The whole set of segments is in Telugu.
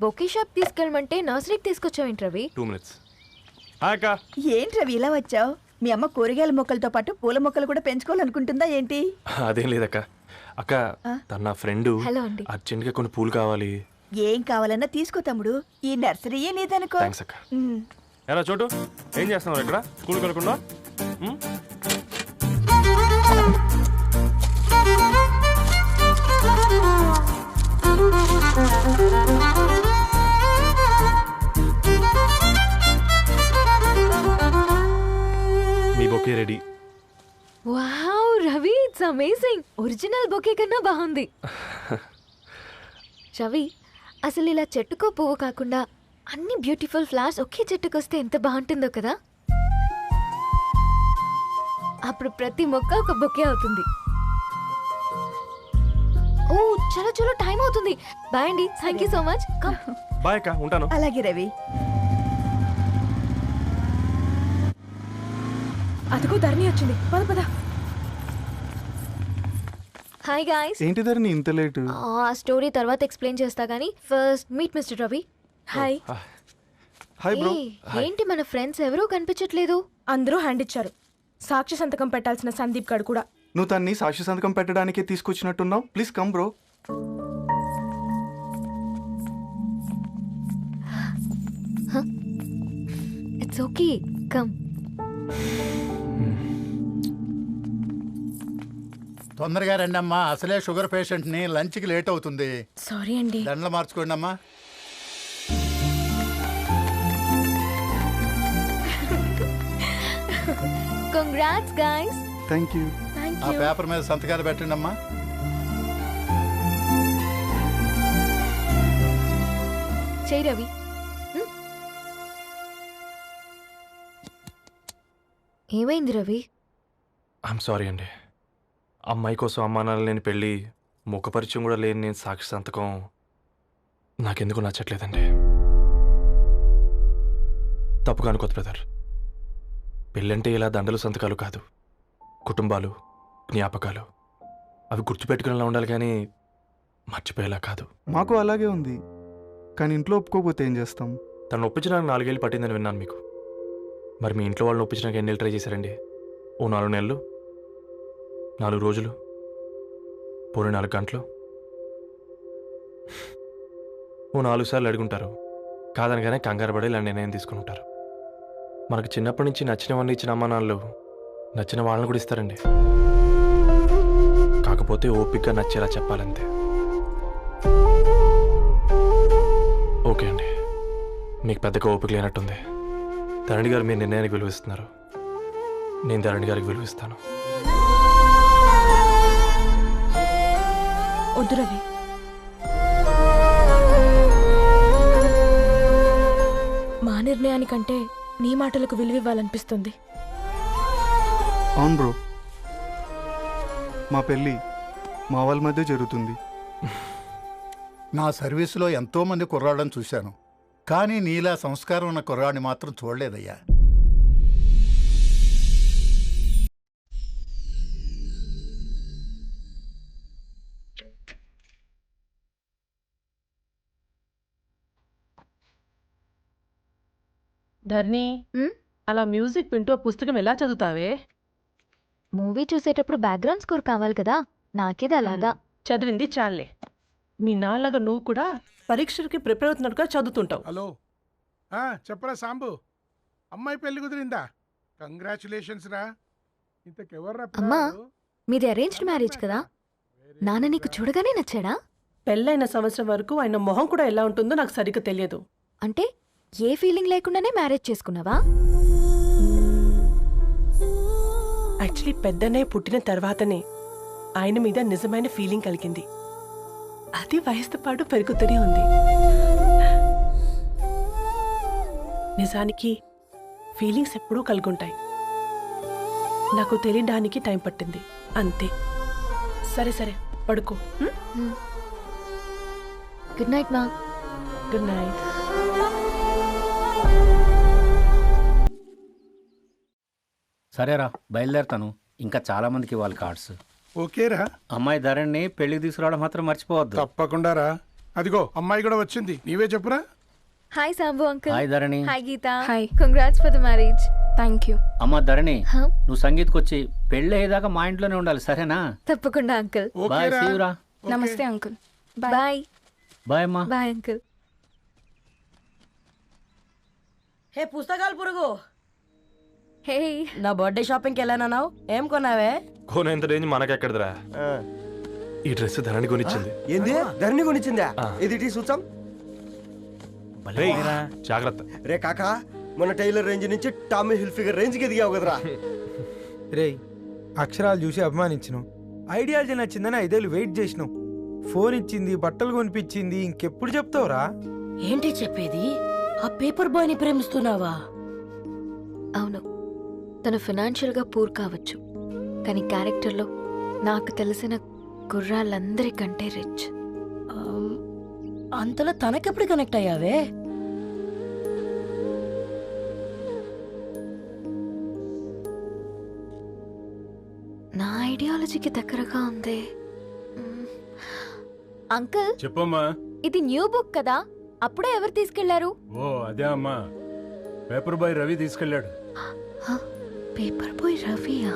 బొకే షాప్ తీసుకెళ్ళమంటే నర్సరీకి తీసుకొచ్చావేంటి రవి? 2 minutes. హాయ్ అక్క. ఏంటి రవి ఇలా వచ్చావు? మీ అమ్మ కూరగాయల మొక్కలతో పాటు పూల మొక్కలు కూడా పెంచుకోవాలనుకుంటుందా ఏంటి? అదేం లేదక్క. అక్క తన నా ఫ్రెండ్. హలో అండి. అర్జెంట్గా కొన్ని పూలు కావాలి. ఏం కావాలన్నా తీసుకో తమ్ముడు, ఈ నర్సరీయే నీదనుకో. థ్యాంక్స్ అక్క. ఎలా చోటు ఏం చేస్తున్నావు ఇక్కడ? స్కూల్కి వెళ్ళకుండా? మీ bouquet ready. Wow Ravi, it's amazing. Original bouquet కన్నా బాగుంది. రవి, అసలు ఇలా చెట్టుకో పువ్వు కాకుండా అన్ని బ్యూటిఫుల్ ఫ్లవర్స్ ఒకే చెట్టుకొస్తే ఎంత బాగుంటుందో కదా. అప్పుడు ప్రతి మొక్క ఒక బొకే అవుతుంది. ఓ చలో చలో, టైం అవుతుంది. బాయ్ అండి, thank you so much. Bye అక్క, ఉంటాను. అలాగే రవి. అదిగో ధరణి వచ్చింది, పద పద. Hi guys. ఏంటి ధరణి ఇంత లేటు? ఆ స్టోరీ తర్వాత ఎక్స్ప్లెయిన్ చేస్తా గానీ first meet mister Ravi. Hi. Hi bro. ఏంటి మన ఫ్రెండ్స్ ఎవరూ కనిపించట్లేదు? అందరూ హ్యాండ్ ఇచ్చారు. సాక్షి సంతకం పెట్టాల్సిన సందీప్ గడు కూడా. నువ్వు తన్ని సాక్షి సంతకం పెట్టడానికే తీసుకొచ్చినట్టున్నావు. Please come bro. It's okay, come. తొందరగా రండి అమ్మా, అసలే షుగర్ పేషెంట్ని, లంచ్కి లేట్ అవుతుంది. సారీ అండి. దండలు మార్చుకోండి అమ్మా. Congrats guys. Thank you. ఆ పేపర్ మీద సంతకాలు పెట్టండి అమ్మా. చెయ్ రవి. ఏమైంది రవి? ఐఎమ్ సారీ అండి. అమ్మాయి కోసం అమ్మానాలు లేని పెళ్ళి, ముఖపరిచయం కూడా లేని నేను సాక్షి సంతకం నాకెందుకు నచ్చట్లేదండి. తప్పుగా అనుకోదు బ్రదర్. పెళ్ళంటే ఇలా దండలు సంతకాలు కాదు, కుటుంబాలు, జ్ఞాపకాలు. అవి గుర్తుపెట్టుకునేలా ఉండాలి కానీ మర్చిపోయేలా కాదు. మాకు అలాగే ఉంది, కానీ ఇంట్లో ఒప్పుకోకపోతే ఏం చేస్తాం? తను ఒప్పించడానికి 4 ఏళ్ళు పట్టిందని విన్నాను మీకు. మరి మీ ఇంట్లో వాళ్ళని ఒప్పించడానికి ఎన్ని ఏళ్ళు ట్రై చేశారండి? ఓ 4 నెలలు, 4 రోజులు, పోనీ 4 గంటలు, ఓ 4 సార్లు అడుగుంటారు. కాదనగానే కంగారు పడి ఇలా నిర్ణయం తీసుకుని ఉంటారు. మనకు చిన్నప్పటి నుంచి నచ్చినవన్నీ ఇచ్చిన అమ్మానాళ్ళు నచ్చిన వాళ్ళని కూడా ఇస్తారండి. కాకపోతే ఓపికగా నచ్చేలా చెప్పాలంతే. ఓకే అండి, మీకు పెద్దగా ఓపిక లేనట్టుంది. ధరణి గారు మీ నిర్ణయానికి విలువిస్తున్నారు, నేను ధరణి గారికి విలువిస్తాను. వద్దు రవి. మా నిర్ణయానికంటే నీ మాటలకు విలువివ్వాలనిపిస్తుంది. అవును బ్రో, మా పెళ్ళి మా వాళ్ళ మధ్య జరుగుతుంది. నా సర్వీసులో ఎంతోమంది కుర్రాళ్ళని చూశాను, కానీ నీలా సంస్కారం ఉన్న కుర్రాడిని మాత్రం చూడలేదయ్యా. ధర్ని, అలా మ్యూజిక్ వింటూ పుస్తకం ఎలా చదువుతావే? మూవీ చూసేటప్పుడు బ్యాక్గ్రౌండ్ స్కోర్ కావాలి కదా, నాకేది అలాగా. చదివింది చాలే. మీ నాన్నగా నువ్వు కూడా పరీక్షలకి ప్రిపేర్ అవుతున్నట్టుగా చదువుతుంటావు. హలో, చెప్పరా సాంబు, అమ్మాయి పెళ్లి కుదిరిందా? కంగ్రాచులేషన్స్ రా. ఇంతకెవర్రా? అమ్మా, మీది అరేంజ్డ్ మ్యారేజ్ కదా, నాన్న నీకు చూడగానే నచ్చాడా? పెళ్ళైన సంవత్సరం వరకు ఆయన మొహం కూడా ఎలా ఉంటుందో నాకు సరిగ్గా తెలియదు. అంటే ఏ ఫీలింగ్ లేకుండానే మ్యారేజ్ చేసుకున్నావా? యాక్చువల్లీ పెద్దనే పుట్టిన తర్వాతనే ఆయన మీద నిజమైన ఫీలింగ్ కలిగింది. అది వయసుతో పాటు పెరుగుతూనే ఉంది. నిజానికి ఫీలింగ్స్ ఎప్పుడూ కలుగుంటాయి, నాకు తెలియడానికి టైం పట్టింది అంతే. సరే సరే, పడుకో. గుడ్ నైట్ మా. Good night. సరేరా, బయలుదేరుతాను. ఇంకా చాలా మందికి ఇవ్వాలి కార్డ్స్. ఓకేరా. అమ్మాయి ధరణి పెళ్లికి తీసుకురావడం మాత్రం మర్చిపోవద్దు. తప్పకుండా రా. అదిగో అమ్మాయి కూడా వచ్చింది, నీవే చెప్పురా. Hi Sambu uncle. Hi Dharani. Hi Geetha. Hi. Congrats for the marriage. Thank you. అమ్మ ధరణి, హ? నువ్వు సంగీత్కి వచ్చి పెళ్ళి అయ్యేదాకా మా ఇంట్లోనే ఉండాలి, సరేనా? తప్పకుండా అంకుల్. బాయ్, ఓకేరా? సీవురా. ఓకే. నమస్తే అంకుల్. బాయ్. బాయ్ అమ్మా. Bye uncle. హే పుస్తకాలు పురుగు, హే నా బర్త్డే షాపింగ్కి వెళ్ళానన్నావు, ఏం కొన్నావే? కోనేంత రేంజ్ మనకెక్కడదిరా. ఈ డ్రెస్ ధరణి కొనిచ్చింది. ఏంది ధరణి కొనిచ్చిందా? ఆ. ఇది చూసాం. రేయ్, జాగ్రత్త. రే కాకా, మన టైలర్ రేంజ్ నుంచి టామీ హిల్ఫిగర్ రేంజ్కి ఎదిగావు కదరా. రేయ్, అక్షరాలు చూసి అభిమానించినావు, ఐడియాలజీ నచ్చిందని 5 ఏళ్ళు వెయిట్ చేసినావు, ఫోన్ ఇచ్చింది, బట్టలు కొనిపించింది, ఇంకెప్పుడు చెప్తావురా? ఏంటి చెప్పేది? ఆ పేపర్ బాయ్ ని ప్రేమిస్తున్నావా? అవును, తను ఫినాన్షియల్గా పూర్ కావచ్చు, కానీ క్యారెక్టర్లో నాకు తెలిసిన కుర్రాళ్ళందరికంటే రిచ్. అంతలో తనకెప్పుడు కనెక్ట్ అయ్యావే? నా ఐడియాలజీకి దగ్గరగా ఉంది. అంకుల్, చెప్పమ్మా. ఇది న్యూ బుక్ కదా, అప్పుడే ఎవరు తీసుకెళ్లారు? ఓ అదే అమ్మా, పేపర్ బాయ్ రవి తీసుకెళ్ళాడు. పేపర్ బాయ్ రవియా?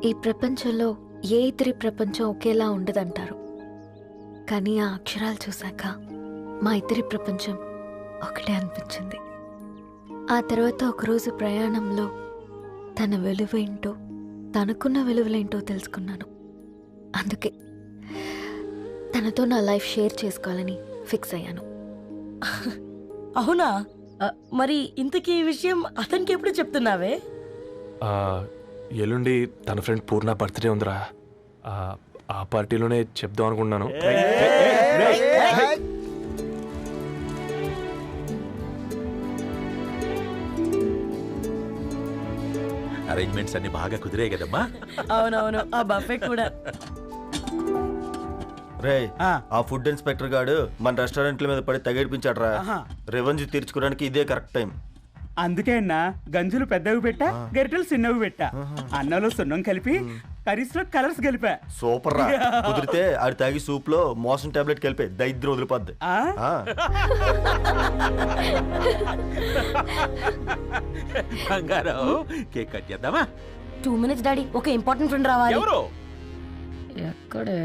ఈ ప్రపంచంలో ఏ ఇద్దరి ప్రపంచం ఒకేలా ఉండదంటారు, కానీ ఆ అక్షరాలు చూశాక మా ఇద్దరి ప్రపంచం ఒకటే అనిపించింది. ఆ తర్వాత ఒకరోజు ప్రయాణంలో తన విలువేంటో, తనకున్న విలువలేంటో తెలుసుకున్నాను. అందుకే తనతో నా లైఫ్ షేర్ చేసుకోవాలని ఫిక్స్ అయ్యాను. అవునా? మరి ఇంతకీ ఈ విషయం అతనికి ఎప్పుడు చెప్తున్నావే? ఎల్లుండి తన ఫ్రెండ్ పూర్ణ బర్త్డే ఉందిరా. ఆ పార్టీలోనే చెప్దాం అనుకున్నాను. అరేంజ్మెంట్స్ అన్ని బాగా కుదిరే కదమ్మా? అవునవును, ఆ బఫే కూడా. రే, ఆ ఫుడ్ ఇన్స్పెక్టర్ గాడు మన రెస్టారెంట్ల మీద పడి తగేడిపించాడు రా. రెవెన్యూ తీర్చుకోవడానికి ఇదే కరెక్ట్ టైం. అందుకే అన్న గంజులు పెద్దవి పెట్టా, గరిటెలు చిన్నవి పెట్టా, అన్నంలో సున్నం కలిపి కర్రీస్ లో కలర్స్ కలిపా. సూపర్ రా. కుదిరితే ఆడి తాగి సూప్ లో మోషన్ టాబ్లెట్ కలిపి దరిద్రం వదిలిపోద్ది. బంగారం, కేక్ కట్ చేద్దామా? 2 minutes డాడీ, ఒక ఇంపార్టెంట్ ఫ్రెండ్ రావాలి. ఎవరు? ఎక్కడే?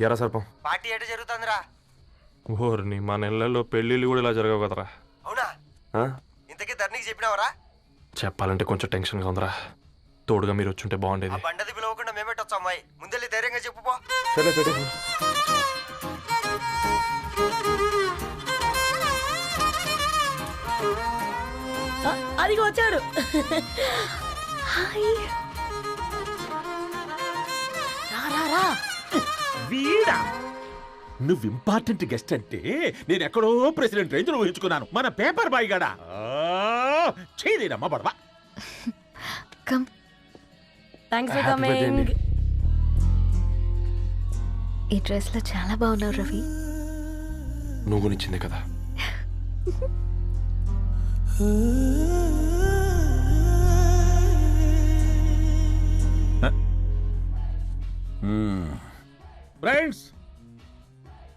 ఎరా సర్పం, పార్టీ ఎట జరుగుతుందిరా? ఓర్ని మా నెలల్లో పెళ్ళిళ్ళు కూడా ఇలా జరగవు కదరా. అవునా? ఇంతకీ ధరణికి చెప్పినావరా? చెప్పాలంటే కొంచెం టెన్షన్గా ఉందిరా. తోడుగా మీరు వచ్చుంటే బాగుండేది. బండది పిలవకుండా మేమేటొచ్చా అమ్మాయి? ముందెళ్ళి ధైర్యంగా చెప్పుపో. సరే పెట్టు. అదిగో వచ్చాడు. హాయ్. రా. వీడా? నువ్వు ఇంపార్టెంట్ గెస్ట్ అంటే నేను ఎక్కడో ప్రెసిడెంట్ రేంజ్ ఊహించుకున్నాను. మన పేపర్ బాయ్ గడా చేయలేదమ్మా బడవా. కమ్. Thanks for coming. ఈ డ్రెస్ లో చాలా బాగున్నావు రవి. నువ్వు కొనిచ్చిందే కదా. ఫ్రెండ్స్,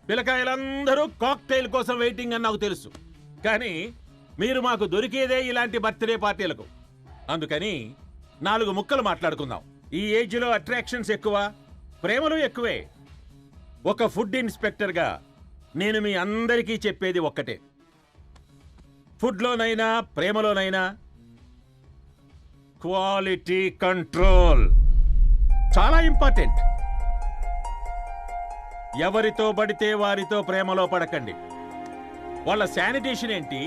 పిల్లకాయలందరూ కాక్టైల్ కోసం వెయిటింగ్ అని నాకు తెలుసు, కానీ మీరు మాకు దొరికేదే ఇలాంటి బర్త్డే పార్టీలకు. అందుకని 4 ముక్కలు మాట్లాడుకుందాం. ఈ ఏజ్లో అట్రాక్షన్స్ ఎక్కువ, ప్రేమలు ఎక్కువే. ఒక ఫుడ్ ఇన్స్పెక్టర్గా నేను మీ అందరికీ చెప్పేది ఒక్కటే, ఫుడ్లోనైనా ప్రేమలోనైనా క్వాలిటీ కంట్రోల్ చాలా ఇంపార్టెంట్. ఎవరితో పడితే వారితో ప్రేమలో పడకండి. వాళ్ళ శానిటేషన్ ఏంటి,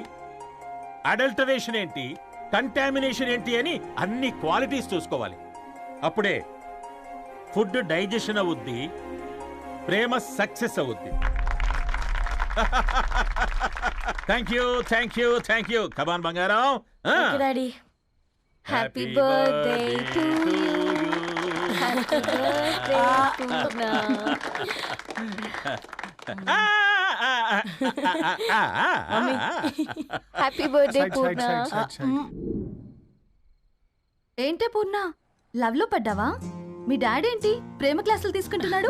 అడల్టరేషన్ ఏంటి, కంటామినేషన్ ఏంటి అని అన్ని క్వాలిటీస్ చూసుకోవాలి. అప్పుడే ఫుడ్ డైజెషన్ అవుద్ది, ప్రేమ సక్సెస్ అవుద్ది. Thank you thank you thank you. Come on బంగారం. Daddy happy birthday to you. Happy birthday Purna. Happy birthday Purna. ఏంటే పూర్ణ, లవ్ లో పడ్డావా? మీ డాడీ ఏంటి ప్రేమ క్లాసులు తీసుకుంటున్నాడు?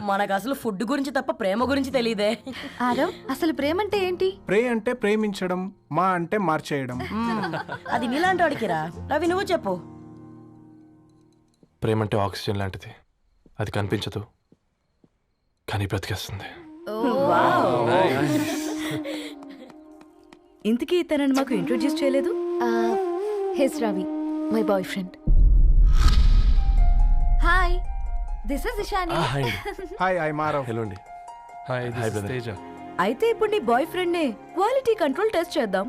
మనకు అసలు ఫుడ్ గురించి తప్ప ప్రేమ గురించి తెలియదే. ఆరవ్, అసలు ప్రేమ అంటే ఏంటి? ప్రే అంటే ప్రేమించడం, మా అంటే మార్చేయడం. అది నీలాంటి వాడికిరా. రవి నువ్వు చెప్పు. ప్రేమ అంటే ఆక్సిజన్ లాంటిది. అది కనిపించదు కానీ బ్రతికేస్తుంది. ఇంతకీ తనని మాకు ఇంట్రొడ్యూస్ చేయలేదు. His Ravi, my boyfriend. Hi, this is Ishani. Hi, I Maarav. Hello అండి. హాయ్ తేజ. అయితే ఇప్పుడు నీ బాయ్ ఫ్రెండ్ నే క్వాలిటీ కంట్రోల్ టెస్ట్ చేద్దాం.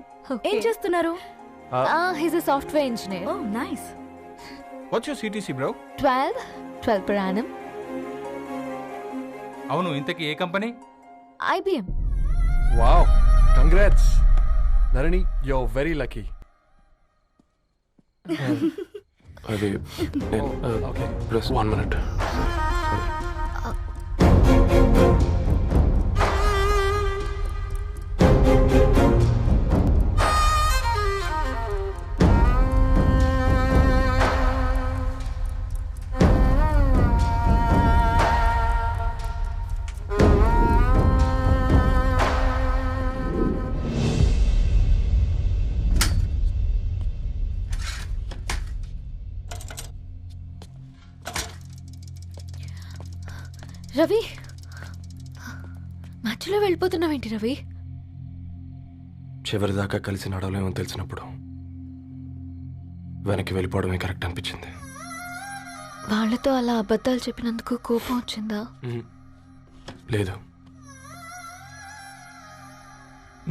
ఏం చేస్తున్నారు? His a software engineer. Oh nice. What's your CTC bro? 12 per annum. అవును, ఇంతకీ ఏ company? IBM. Wow, congrats Dharani, you are very lucky. అది ఓకే, ప్లస్ 1 minute. రవి, మధ్యలో వెళ్ళిపోతున్నావేంటి రవి? చివరిదాకా కలిసి నడవలేమో తెలిసినప్పుడు వెనక్కి వెళ్ళిపోవడమే కరెక్ట్ అనిపించింది. వాళ్ళతో అలా అబద్ధాలు చెప్పినందుకు కోపం వచ్చిందా? లేదు,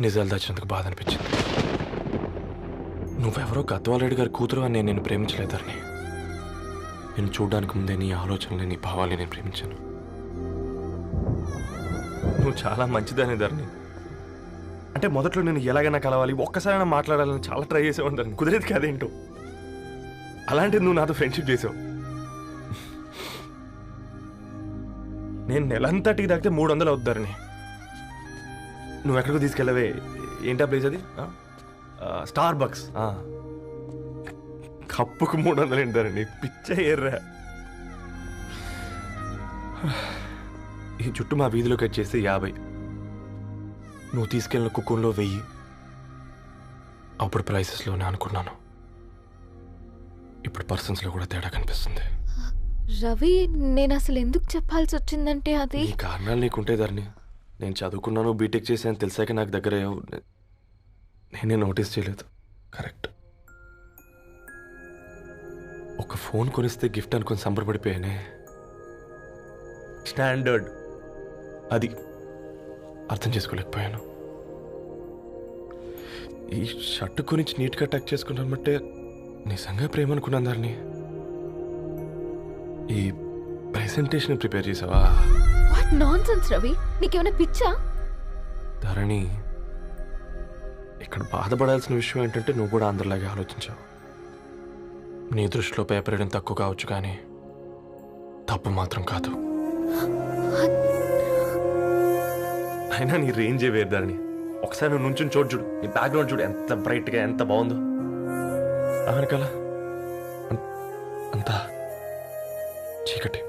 నిజాలు దాచినందుకు బాధ అనిపించింది. నువ్వెవరో గద్వాలరెడ్డి గారి కూతురు అని నేను ప్రేమించలేదని. నేను చూడడానికి ముందే నీ ఆలోచనలు, నీ భావాలని నేను ప్రేమించాను. నువ్వు చాలా మంచిదనే ధరణి. అంటే మొదట్లో నేను ఎలాగైనా కలవాలి, ఒక్కసారైనా మాట్లాడాలని చాలా ట్రై చేసేవాడిని ధరణి. కుదిరేది కాదేంటో. అలాంటిది నువ్వు నాతో ఫ్రెండ్షిప్ చేసావు. నేను నెలంతటికి తాకితే 300 అవుతుంది ధరణి. నువ్వు ఎక్కడికో తీసుకెళ్ళవే, ఏంటా ప్లేస్ అది? Star bucks. కప్పుకు 300 ఏంటి ధరణి, పిచ్చ ఎర్రా. ఈ చుట్టూ మా వీధిలో కట్ చేస్తే 50. నువ్వు తీసుకెళ్ళిన కుక్కన్లో 1000. అప్పుడు ప్రైసెస్లోనే అనుకున్నాను, ఇప్పుడు పర్సన్స్లో కూడా తేడా కనిపిస్తుంది. రవి, నేను అసలు ఎందుకు చెప్పాల్సి వచ్చిందంటే అది ఈ కారణాలు నీకుంటే ధరణి. నేను చదువుకున్నాను, బీటెక్ చేశాను తెలిసాక నాకు దగ్గర నేనే నోటీస్ చేయలేదు. కరెక్ట్. ఒక ఫోన్ కొనిస్తే గిఫ్ట్ అనుకొని సంబరపడిపోయానే. స్టాండర్డ్ అది అర్థం చేసుకోలేకపోయాను. ఈ షర్ట్ గురించి నీట్గా టచ్ చేసుకున్నామంటే నిజంగా ప్రేమ అనుకున్నాను దాన్ని. ఈ ప్రెజెంటేషన్ ప్రిపేర్ చేసావా? వాట్ నాన్సెన్స్ రవి, నీకేమైనా పిచ్చా? ధరణి, ఇక్కడ బాధపడాల్సిన విషయం ఏంటంటే నువ్వు కూడా అందరిలాగే ఆలోచించావు. నీ దృష్టిలో పేపర్ వేయడం తక్కువ కావచ్చు కానీ తప్పు మాత్రం కాదు. అయినా నీ రేంజే వేరు ధరణి. ఒకసారి నువ్వు నుంచుని చూడు, నీ బ్యాక్గ్రౌండ్ చూడు ఎంత బ్రైట్గా, ఎంత బాగుందో. వెనకాల అంతా చీకటి.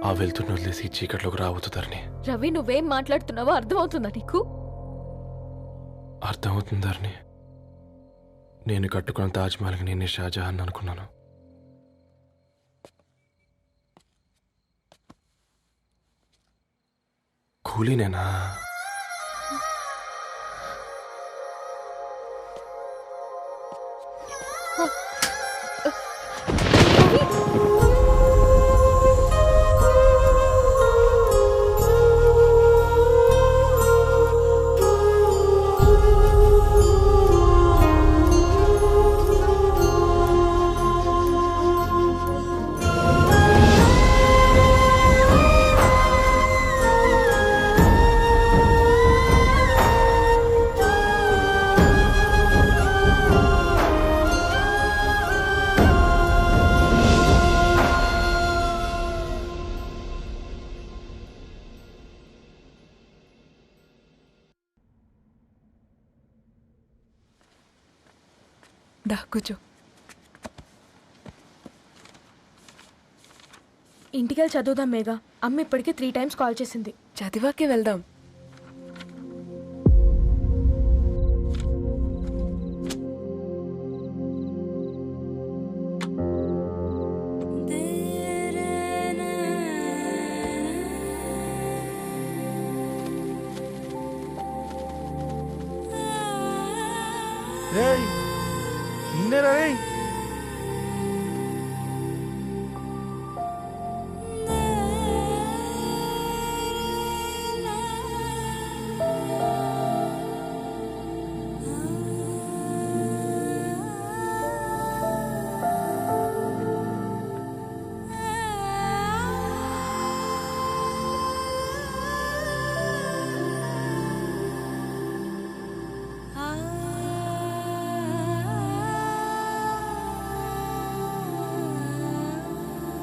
ఆ వెళ్తున్న వదిలేసి ఈ చీకట్లోకి రావుతుందని. రవి, నువ్వేం మాట్లాడుతున్నావో అర్థమవుతుందా నీకు? అర్థమవుతుందని. నేను కట్టుకున్న తాజ్మహల్కి నేనే షాజహాన్ అనుకున్నాను. కూలీనేనా? దా కూర్చో. ఇంటికెళ్ళి చదువుదాం మేఘా. అమ్మ ఇప్పటికే 3 times కాల్ చేసింది. చదివాకే వెళ్దాం. నిన్నేరా రేయ్